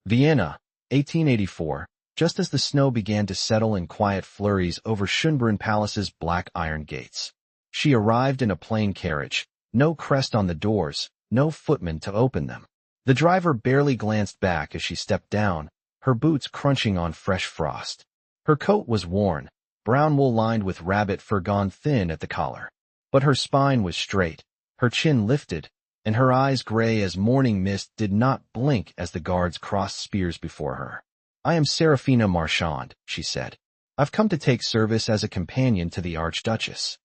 Vienna, 1884, just as the snow began to settle in quiet flurries over Schönbrunn Palace's black iron gates. She arrived in a plain carriage, no crest on the doors, no footman to open them. The driver barely glanced back as she stepped down, her boots crunching on fresh frost. Her coat was worn, brown wool lined with rabbit fur gone thin at the collar. But her spine was straight, her chin lifted, and her eyes gray as morning mist did not blink as the guards crossed spears before her. "I am Seraphina Marchand," she said. "I've come to take service as a companion to the Archduchess."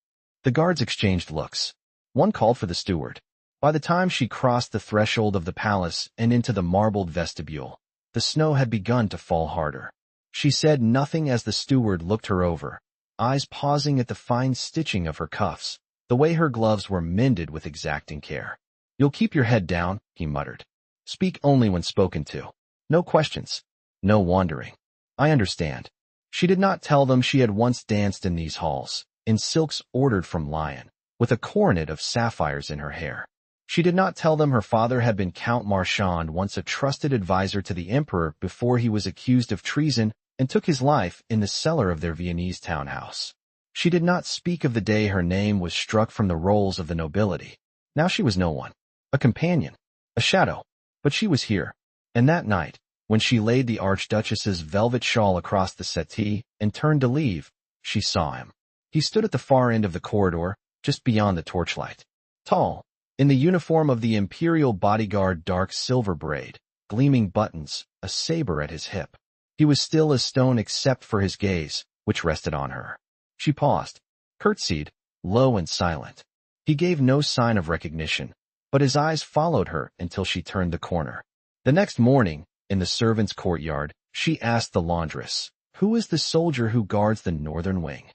The guards exchanged looks. One called for the steward. By the time she crossed the threshold of the palace and into the marbled vestibule, the snow had begun to fall harder. She said nothing as the steward looked her over, eyes pausing at the fine stitching of her cuffs, the way her gloves were mended with exacting care. "You'll keep your head down," he muttered. "Speak only when spoken to. No questions. No wandering." "I understand." She did not tell them she had once danced in these halls, in silks ordered from Lyon, with a coronet of sapphires in her hair. She did not tell them her father had been Count Marchand, once a trusted advisor to the emperor before he was accused of treason and took his life in the cellar of their Viennese townhouse. She did not speak of the day her name was struck from the rolls of the nobility. Now she was no one, a companion, a shadow, but she was here. And that night, when she laid the Archduchess's velvet shawl across the settee and turned to leave, she saw him. He stood at the far end of the corridor, just beyond the torchlight. Tall, in the uniform of the Imperial bodyguard, dark silver braid, gleaming buttons, a saber at his hip. He was still as stone except for his gaze, which rested on her. She paused, curtsied, low and silent. He gave no sign of recognition, but his eyes followed her until she turned the corner. The next morning, in the servants' courtyard, she asked the laundress, "Who is the soldier who guards the northern wing?"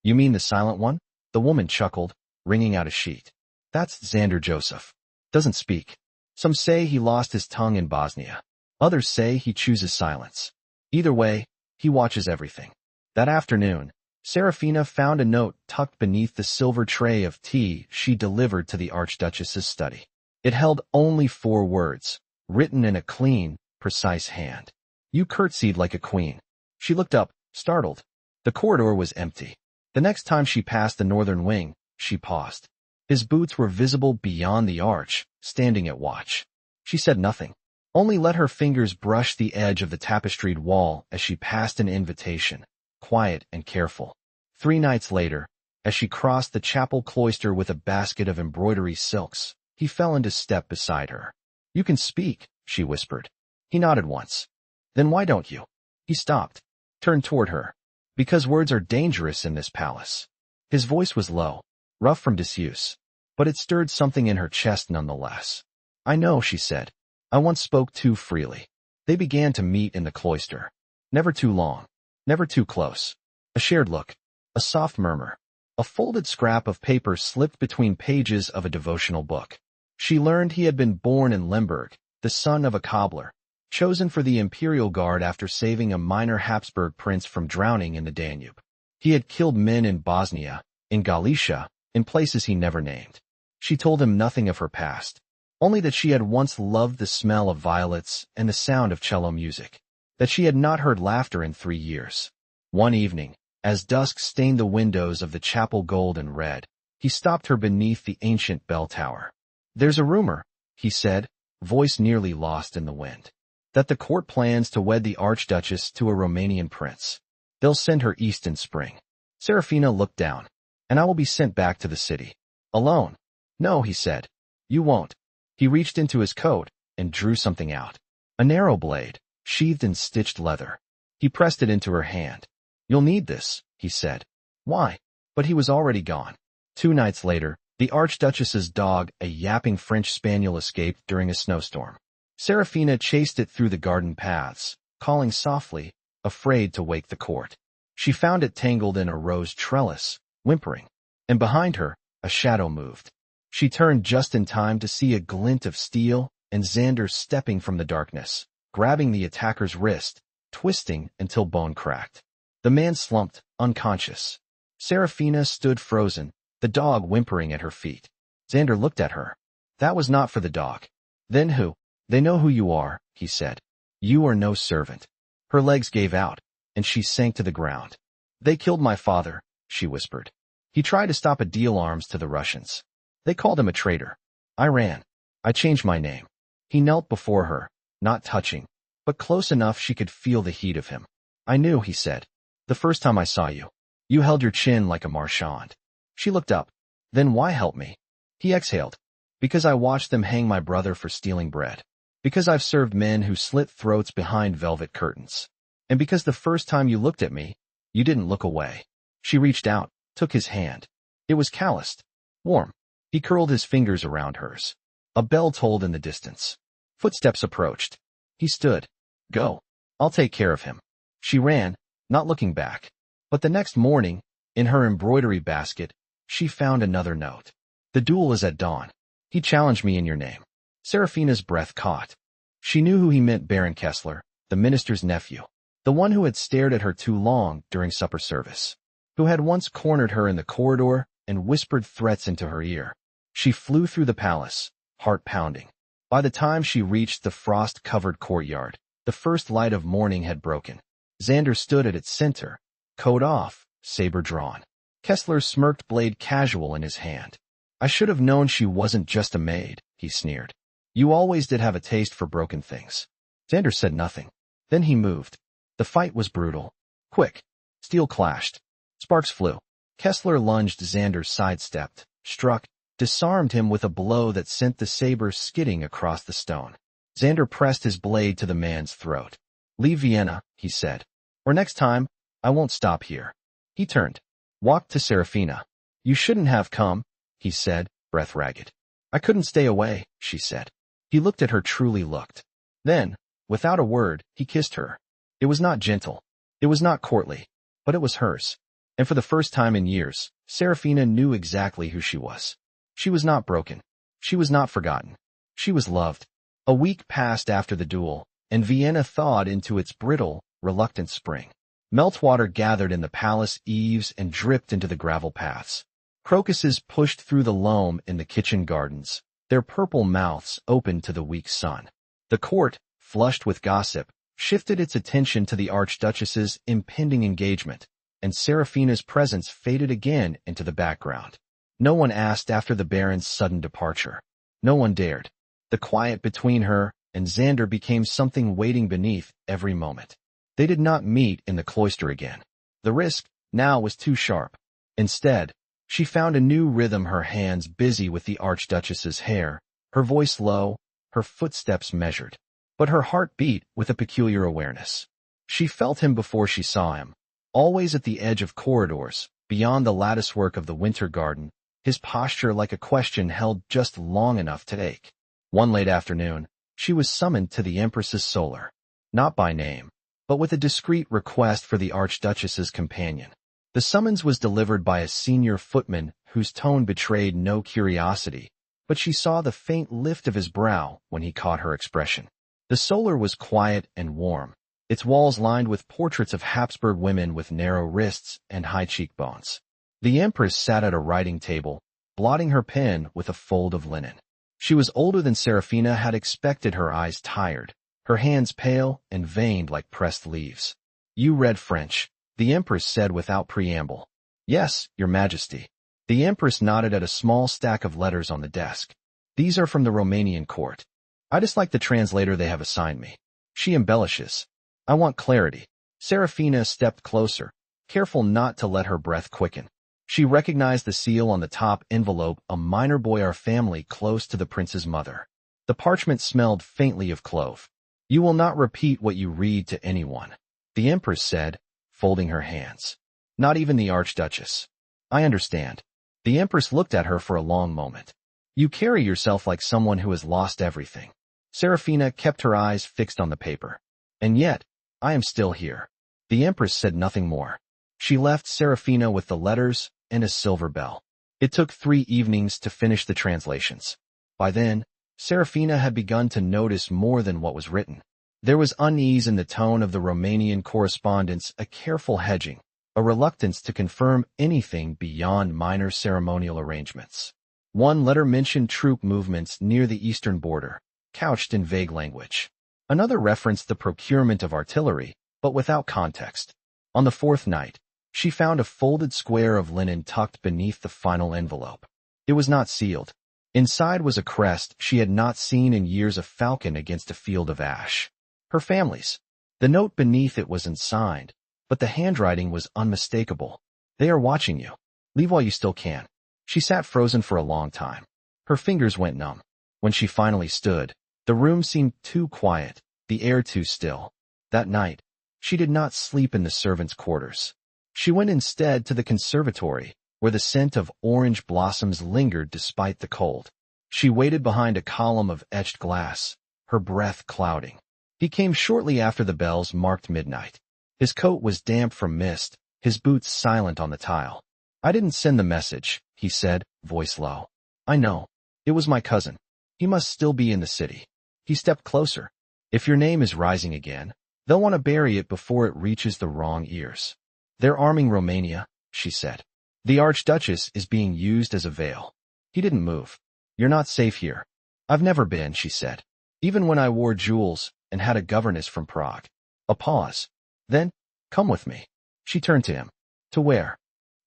"You mean the silent one?" The woman chuckled, wringing out a sheet. "That's Xander Joseph. Doesn't speak. Some say he lost his tongue in Bosnia. Others say he chooses silence. Either way, he watches everything." That afternoon, Seraphina found a note tucked beneath the silver tray of tea she delivered to the Archduchess's study. It held only 4 words, written in a clean, precise hand. "You curtsied like a queen." She looked up, startled. The corridor was empty. The next time she passed the northern wing, she paused. His boots were visible beyond the arch, standing at watch. She said nothing, only let her fingers brush the edge of the tapestried wall as she passed an invitation, quiet and careful. 3 nights later, as she crossed the chapel cloister with a basket of embroidery silks, he fell into step beside her. "You can speak," she whispered. He nodded once. "Then why don't you?" He stopped, turned toward her. "Because words are dangerous in this palace." His voice was low, rough from disuse, but it stirred something in her chest nonetheless. "I know," she said. "I once spoke too freely." They began to meet in the cloister. Never too long, never too close. A shared look, a soft murmur, a folded scrap of paper slipped between pages of a devotional book. She learned he had been born in Lemberg, the son of a cobbler, chosen for the Imperial Guard after saving a minor Habsburg prince from drowning in the Danube. He had killed men in Bosnia, in Galicia, in places he never named. She told him nothing of her past, only that she had once loved the smell of violets and the sound of cello music, that she had not heard laughter in 3 years. One evening, as dusk stained the windows of the chapel gold and red, he stopped her beneath the ancient bell tower. "There's a rumor," he said, voice nearly lost in the wind, "that the court plans to wed the Archduchess to a Romanian prince. They'll send her east in spring." Seraphina looked down. "And I will be sent back to the city. Alone." "No," he said. "You won't." He reached into his coat and drew something out. A narrow blade, sheathed in stitched leather. He pressed it into her hand. "You'll need this," he said. "Why?" But he was already gone. 2 nights later, the Archduchess's dog, a yapping French spaniel, escaped during a snowstorm. Seraphina chased it through the garden paths, calling softly, afraid to wake the court. She found it tangled in a rose trellis, whimpering, and behind her, a shadow moved. She turned just in time to see a glint of steel and Xander stepping from the darkness, grabbing the attacker's wrist, twisting until bone cracked. The man slumped, unconscious. Seraphina stood frozen, the dog whimpering at her feet. Xander looked at her. "That was not for the dog." "Then who?" "They know who you are," he said. You are no servant. Her legs gave out, and she sank to the ground. They killed my father, she whispered. He tried to stop a deal arms to the Russians. They called him a traitor. I ran. I changed my name. He knelt before her, not touching, but close enough she could feel the heat of him. I knew, he said. The first time I saw you. You held your chin like a Marchand. She looked up. Then why help me? He exhaled. Because I watched them hang my brother for stealing bread. Because I've served men who slit throats behind velvet curtains. And because the first time you looked at me, you didn't look away. She reached out, took his hand. It was calloused, warm. He curled his fingers around hers. A bell tolled in the distance. Footsteps approached. He stood. Go. I'll take care of him. She ran, not looking back. But the next morning, in her embroidery basket, she found another note. The duel is at dawn. He challenged me in your name. Seraphina's breath caught. She knew who he meant, Baron Kessler, the minister's nephew. The one who had stared at her too long during supper service. Who had once cornered her in the corridor and whispered threats into her ear. She flew through the palace, heart pounding. By the time she reached the frost-covered courtyard, the first light of morning had broken. Xander stood at its center, coat off, saber drawn. Kessler's smirked blade casual in his hand. I should have known she wasn't just a maid, he sneered. You always did have a taste for broken things. Xander said nothing. Then he moved. The fight was brutal. Quick. Steel clashed. Sparks flew. Kessler lunged. Xander sidestepped, struck, disarmed him with a blow that sent the saber skidding across the stone. Xander pressed his blade to the man's throat. Leave Vienna, he said. Or next time, I won't stop here. He turned. Walked to Seraphina. You shouldn't have come, he said, breath ragged. I couldn't stay away, she said. He looked at her, truly looked. Then, without a word, he kissed her. It was not gentle. It was not courtly. But it was hers. And for the first time in years, Seraphina knew exactly who she was. She was not broken. She was not forgotten. She was loved. A week passed after the duel, and Vienna thawed into its brittle, reluctant spring. Meltwater gathered in the palace eaves and dripped into the gravel paths. Crocuses pushed through the loam in the kitchen gardens, their purple mouths open to the weak sun. The court, flushed with gossip, shifted its attention to the Archduchess's impending engagement, and Seraphina's presence faded again into the background. No one asked after the Baron's sudden departure. No one dared. The quiet between her and Xander became something waiting beneath every moment. They did not meet in the cloister again. The risk now was too sharp. Instead, she found a new rhythm, her hands busy with the Archduchess's hair, her voice low, her footsteps measured. But her heart beat with a peculiar awareness. She felt him before she saw him, always at the edge of corridors, beyond the latticework of the winter garden, his posture like a question held just long enough to ache. One late afternoon, she was summoned to the Empress's solar, not by name, but with a discreet request for the Archduchess's companion. The summons was delivered by a senior footman whose tone betrayed no curiosity, but she saw the faint lift of his brow when he caught her expression. The solar was quiet and warm, its walls lined with portraits of Habsburg women with narrow wrists and high cheekbones. The Empress sat at a writing table, blotting her pen with a fold of linen. She was older than Seraphina had expected, her eyes tired, her hands pale and veined like pressed leaves. You read French, the Empress said without preamble. Yes, Your Majesty. The Empress nodded at a small stack of letters on the desk. These are from the Romanian court. I dislike the translator they have assigned me. She embellishes. I want clarity. Seraphina stepped closer, careful not to let her breath quicken. She recognized the seal on the top envelope, a minor Boyar family close to the prince's mother. The parchment smelled faintly of clove. You will not repeat what you read to anyone, the Empress said, folding her hands. Not even the Archduchess. I understand. The Empress looked at her for a long moment. You carry yourself like someone who has lost everything. Seraphina kept her eyes fixed on the paper. And yet, I am still here. The Empress said nothing more. She left Seraphina with the letters and a silver bell. It took 3 evenings to finish the translations. By then, Seraphina had begun to notice more than what was written. There was unease in the tone of the Romanian correspondence, a careful hedging, a reluctance to confirm anything beyond minor ceremonial arrangements. One letter mentioned troop movements near the eastern border, couched in vague language. Another referenced the procurement of artillery, but without context. On the fourth night, she found a folded square of linen tucked beneath the final envelope. It was not sealed. Inside was a crest she had not seen in years, a falcon against a field of ash. Her family's. The note beneath it wasn't signed, but the handwriting was unmistakable. They are watching you. Leave while you still can. She sat frozen for a long time. Her fingers went numb. When she finally stood, the room seemed too quiet, the air too still. That night, she did not sleep in the servants' quarters. She went instead to the conservatory, where the scent of orange blossoms lingered despite the cold. She waited behind a column of etched glass, her breath clouding. He came shortly after the bells marked midnight. His coat was damp from mist, his boots silent on the tile. "I didn't send the message," he said, voice low. "I know. It was my cousin. He must still be in the city." He stepped closer. "If your name is rising again, they'll want to bury it before it reaches the wrong ears." "They're arming Romania," she said. "The Archduchess is being used as a veil." He didn't move. "You're not safe here." "I've never been," she said. "Even when I wore jewels and had a governess from Prague." A pause. Then, "Come with me." She turned to him. "To where?"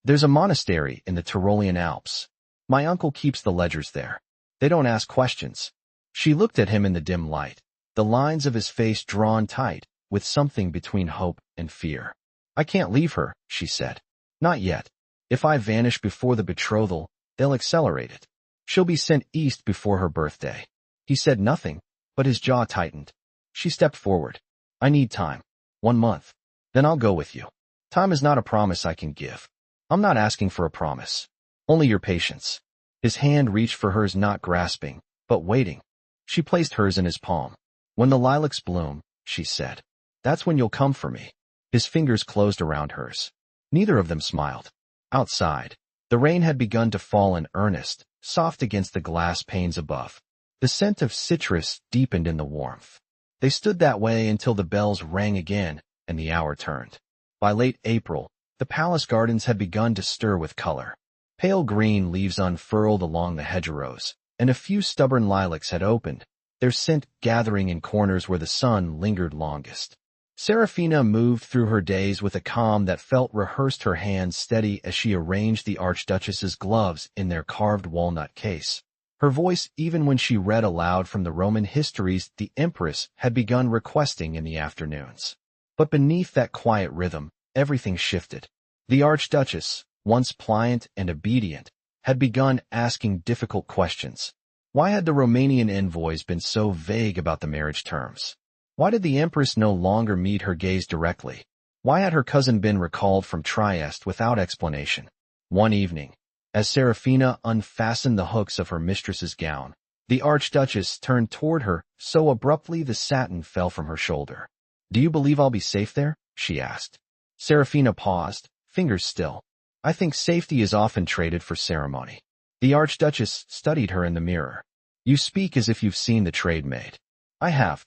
"There's a monastery in the Tyrolean Alps. My uncle keeps the ledgers there. They don't ask questions." She looked at him in the dim light, the lines of his face drawn tight, with something between hope and fear. "I can't leave her," she said. "Not yet. If I vanish before the betrothal, they'll accelerate it. She'll be sent east before her birthday." He said nothing, but his jaw tightened. She stepped forward. "I need time. 1 month. Then I'll go with you." "Time is not a promise I can give." "I'm not asking for a promise. Only your patience." His hand reached for hers, not grasping, but waiting. She placed hers in his palm. "When the lilacs bloom," she said, "that's when you'll come for me." His fingers closed around hers. Neither of them smiled. Outside, the rain had begun to fall in earnest, soft against the glass panes above. The scent of citrus deepened in the warmth. They stood that way until the bells rang again and the hour turned. By late April, the palace gardens had begun to stir with color. Pale green leaves unfurled along the hedgerows, and a few stubborn lilacs had opened, their scent gathering in corners where the sun lingered longest. Seraphina moved through her days with a calm that felt rehearsed, her hands steady as she arranged the Archduchess's gloves in their carved walnut case. Her voice, even when she read aloud from the Roman histories the Empress had begun requesting in the afternoons. But beneath that quiet rhythm, everything shifted. The Archduchess, once pliant and obedient, had begun asking difficult questions. Why had the Romanian envoys been so vague about the marriage terms? Why did the Empress no longer meet her gaze directly? Why had her cousin been recalled from Trieste without explanation? One evening, as Seraphina unfastened the hooks of her mistress's gown, the Archduchess turned toward her so abruptly the satin fell from her shoulder. "Do you believe I'll be safe there?" she asked. Seraphina paused, fingers still. "I think safety is often traded for ceremony." The Archduchess studied her in the mirror. "You speak as if you've seen the trade made." "I have."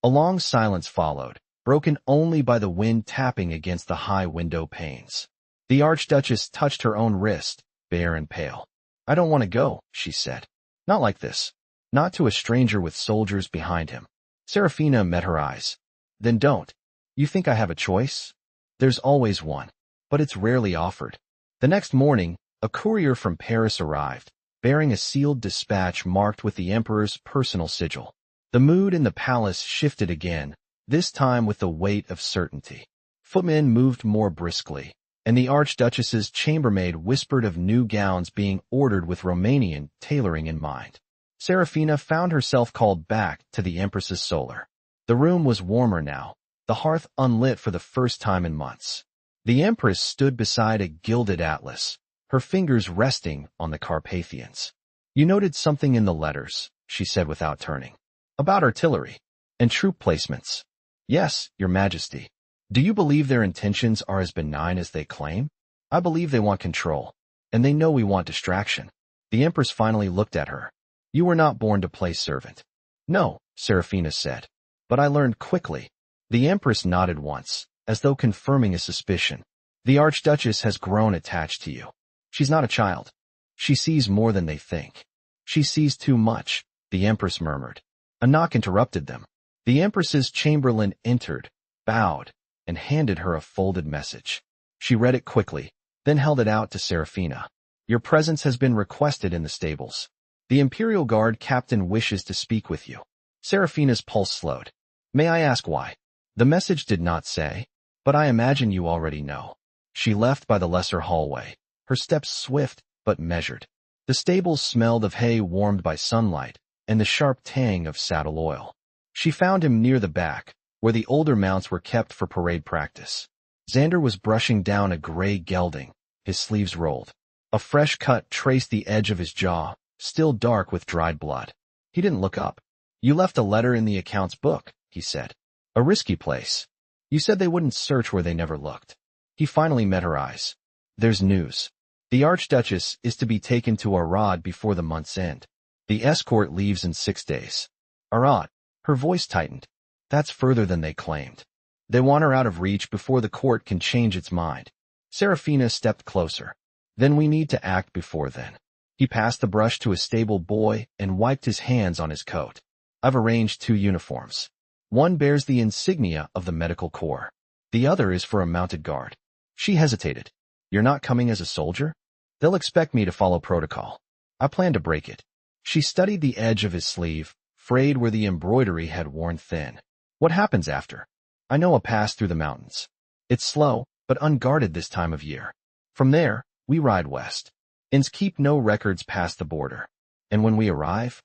A long silence followed, broken only by the wind tapping against the high window panes. The Archduchess touched her own wrist, bare and pale. "I don't want to go," she said. "Not like this. Not to a stranger with soldiers behind him." Seraphina met her eyes. "Then don't. You think I have a choice?" "There's always one, but it's rarely offered." The next morning, a courier from Paris arrived, bearing a sealed dispatch marked with the Emperor's personal sigil. The mood in the palace shifted again, this time with the weight of certainty. Footmen moved more briskly, and the Archduchess's chambermaid whispered of new gowns being ordered with Romanian tailoring in mind. Seraphina found herself called back to the Empress's solar. The room was warmer now, the hearth unlit for the first time in months. The Empress stood beside a gilded atlas, her fingers resting on the Carpathians. "You noted something in the letters," she said without turning. "About artillery and troop placements." "Yes, Your Majesty." "Do you believe their intentions are as benign as they claim?" "I believe they want control, and they know we want distraction." The Empress finally looked at her. "You were not born to play servant." "No," Seraphina said. "But I learned quickly." The Empress nodded once, as though confirming a suspicion. "The Archduchess has grown attached to you. She's not a child. She sees more than they think." "She sees too much," the Empress murmured. A knock interrupted them. The Empress's chamberlain entered, bowed, and handed her a folded message. She read it quickly, then held it out to Seraphina. Your presence has been requested in the stables. The Imperial Guard captain wishes to speak with you. Seraphina's pulse slowed. May I ask why? The message did not say, but I imagine you already know. She left by the lesser hallway, her steps swift but measured. The stables smelled of hay warmed by sunlight and the sharp tang of saddle oil. She found him near the back, where the older mounts were kept for parade practice. Xander was brushing down a gray gelding, his sleeves rolled. A fresh cut traced the edge of his jaw, still dark with dried blood. He didn't look up. You left a letter in the account's book, he said. A risky place. You said they wouldn't search where they never looked. He finally met her eyes. There's news. The Archduchess is to be taken to Arad before the month's end. The escort leaves in 6 days. Arad. Her voice tightened. That's further than they claimed. They want her out of reach before the court can change its mind. Seraphina stepped closer. Then we need to act before then. He passed the brush to a stable boy and wiped his hands on his coat. I've arranged 2 uniforms. One bears the insignia of the medical corps. The other is for a mounted guard. She hesitated. You're not coming as a soldier? They'll expect me to follow protocol. I plan to break it. She studied the edge of his sleeve, frayed where the embroidery had worn thin. What happens after? I know a pass through the mountains. It's slow, but unguarded this time of year. From there, we ride west. Inns keep no records past the border. And when we arrive?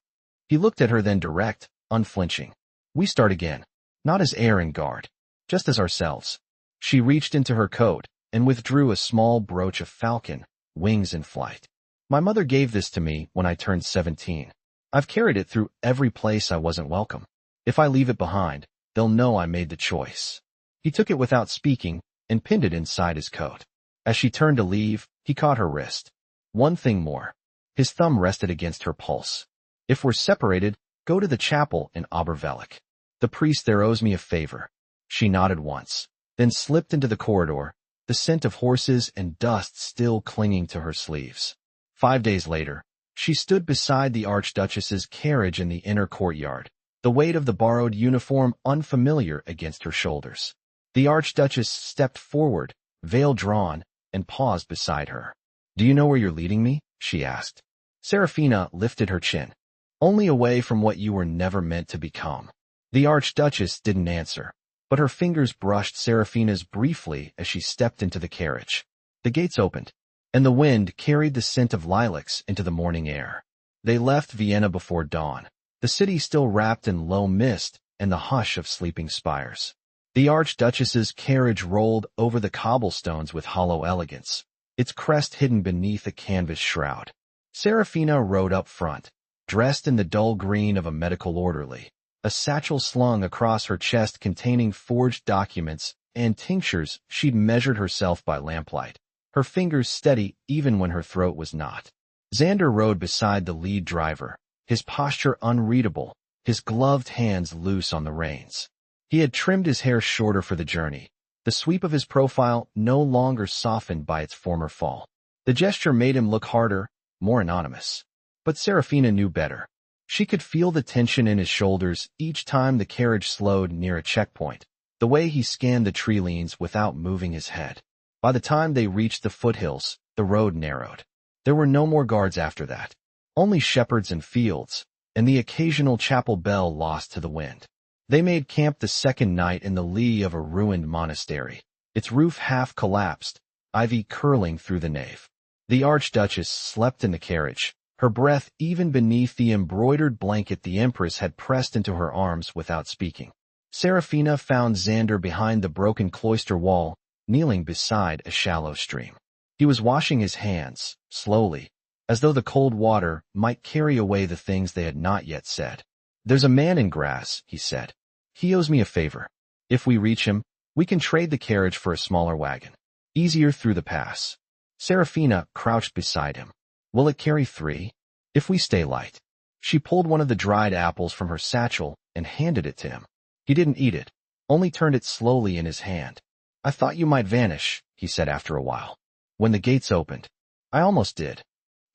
He looked at her then direct, unflinching. We start again. Not as heir and guard. Just as ourselves. She reached into her coat and withdrew a small brooch of falcon, wings in flight. My mother gave this to me when I turned 17. I've carried it through every place I wasn't welcome. If I leave it behind, they'll know I made the choice. He took it without speaking and pinned it inside his coat. As she turned to leave, he caught her wrist. One thing more. His thumb rested against her pulse. If we're separated, go to the chapel in Obervellic. The priest there owes me a favor. She nodded once, then slipped into the corridor, the scent of horses and dust still clinging to her sleeves. 5 days later, she stood beside the Archduchess's carriage in the inner courtyard, the weight of the borrowed uniform unfamiliar against her shoulders. The Archduchess stepped forward, veil drawn, and paused beside her. Do you know where you're leading me? She asked. Seraphina lifted her chin. Only away from what you were never meant to become. The Archduchess didn't answer, but her fingers brushed Seraphina's briefly as she stepped into the carriage. The gates opened, and the wind carried the scent of lilacs into the morning air. They left Vienna before dawn, the city still wrapped in low mist and the hush of sleeping spires. The Archduchess's carriage rolled over the cobblestones with hollow elegance, its crest hidden beneath a canvas shroud. Seraphina rode up front, dressed in the dull green of a medical orderly, a satchel slung across her chest containing forged documents and tinctures she'd measured herself by lamplight, her fingers steady even when her throat was not. Xander rode beside the lead driver, his posture unreadable, his gloved hands loose on the reins. He had trimmed his hair shorter for the journey, the sweep of his profile no longer softened by its former fall. The gesture made him look harder, more anonymous. But Seraphina knew better. She could feel the tension in his shoulders each time the carriage slowed near a checkpoint, the way he scanned the tree leans without moving his head. By the time they reached the foothills, the road narrowed. There were no more guards after that. Only shepherds and fields, and the occasional chapel bell lost to the wind. They made camp the second night in the lee of a ruined monastery, its roof half collapsed, ivy curling through the nave. The Archduchess slept in the carriage, her breath even beneath the embroidered blanket the Empress had pressed into her arms without speaking. Seraphina found Xander behind the broken cloister wall, kneeling beside a shallow stream. He was washing his hands, slowly, as though the cold water might carry away the things they had not yet said. There's a man in grass, he said. He owes me a favor. If we reach him, we can trade the carriage for a smaller wagon. Easier through the pass. Seraphina crouched beside him. Will it carry 3? If we stay light. She pulled one of the dried apples from her satchel and handed it to him. He didn't eat it, only turned it slowly in his hand. I thought you might vanish, he said after a while. When the gates opened. I almost did.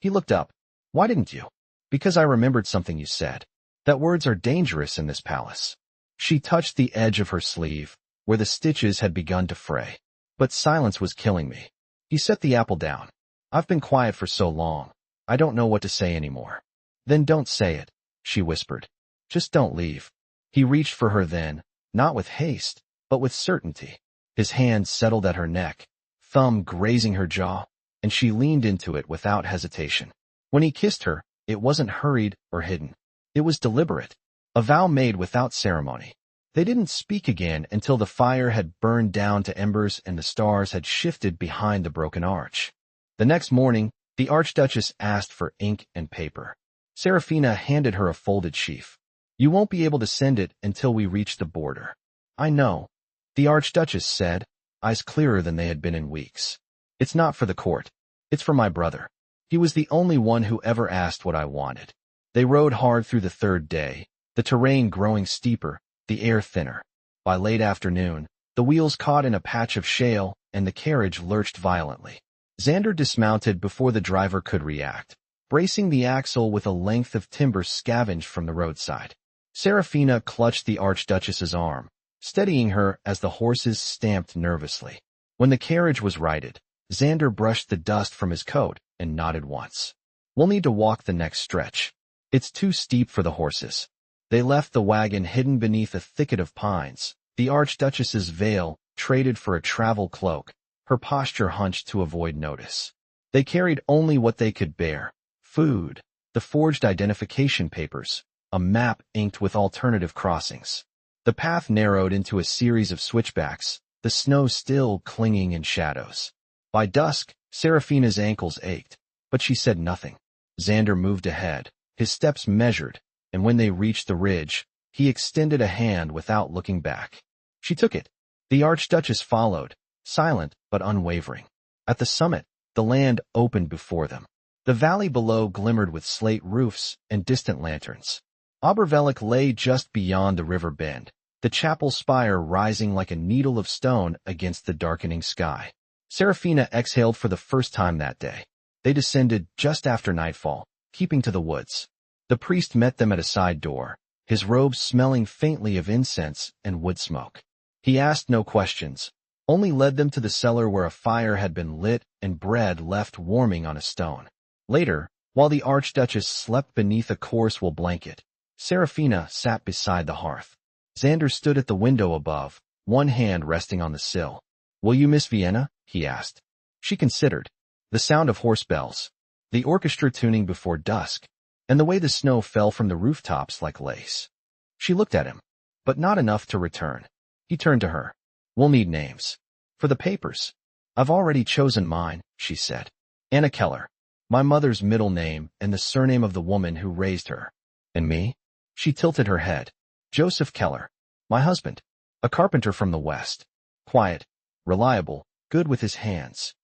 He looked up. Why didn't you? Because I remembered something you said. That words are dangerous in this palace. She touched the edge of her sleeve, where the stitches had begun to fray. But silence was killing me. He set the apple down. I've been quiet for so long. I don't know what to say anymore. Then don't say it, she whispered. Just don't leave. He reached for her then, not with haste, but with certainty. His hand settled at her neck, thumb grazing her jaw, and she leaned into it without hesitation. When he kissed her, it wasn't hurried or hidden. It was deliberate, a vow made without ceremony. They didn't speak again until the fire had burned down to embers and the stars had shifted behind the broken arch. The next morning, the Archduchess asked for ink and paper. Seraphina handed her a folded sheaf. You won't be able to send it until we reach the border. I know, the Archduchess said, eyes clearer than they had been in weeks. It's not for the court. It's for my brother. He was the only one who ever asked what I wanted. They rode hard through the third day, the terrain growing steeper, the air thinner. By late afternoon, the wheels caught in a patch of shale, and the carriage lurched violently. Xander dismounted before the driver could react, bracing the axle with a length of timber scavenged from the roadside. Seraphina clutched the Archduchess's arm, steadying her as the horses stamped nervously. When the carriage was righted, Xander brushed the dust from his coat and nodded once. We'll need to walk the next stretch. It's too steep for the horses. They left the wagon hidden beneath a thicket of pines, the Archduchess's veil traded for a travel cloak, her posture hunched to avoid notice. They carried only what they could bear: food, the forged identification papers, a map inked with alternative crossings. The path narrowed into a series of switchbacks, the snow still clinging in shadows. By dusk, Seraphina's ankles ached, but she said nothing. Xander moved ahead, his steps measured, and when they reached the ridge, he extended a hand without looking back. She took it. The Archduchess followed, silent but unwavering. At the summit, the land opened before them. The valley below glimmered with slate roofs and distant lanterns. Obervellic lay just beyond the river bend, the chapel spire rising like a needle of stone against the darkening sky. Seraphina exhaled for the first time that day. They descended just after nightfall, keeping to the woods. The priest met them at a side door, his robes smelling faintly of incense and wood smoke. He asked no questions, only led them to the cellar where a fire had been lit and bread left warming on a stone. Later, while the Archduchess slept beneath a coarse wool blanket, Seraphina sat beside the hearth. Xander stood at the window above, one hand resting on the sill. Will you miss Vienna? He asked. She considered. The sound of horse bells, the orchestra tuning before dusk, and the way the snow fell from the rooftops like lace. She looked at him, but not enough to return. He turned to her. We'll need names. For the papers. I've already chosen mine, she said. Anna Keller. My mother's middle name and the surname of the woman who raised her. And me? She tilted her head. Joseph Keller. My husband. A carpenter from the West. Quiet, reliable, good with his hands.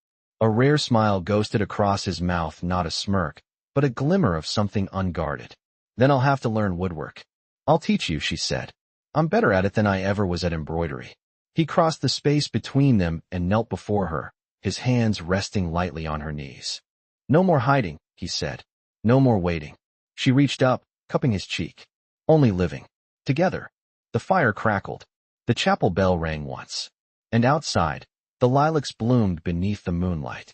A rare smile ghosted across his mouth, not a smirk, but a glimmer of something unguarded. Then I'll have to learn woodwork. I'll teach you, she said. I'm better at it than I ever was at embroidery. He crossed the space between them and knelt before her, his hands resting lightly on her knees. No more hiding, he said. No more waiting. She reached up, cupping his cheek. Only living. Together. The fire crackled. The chapel bell rang once. And outside, the lilacs bloomed beneath the moonlight.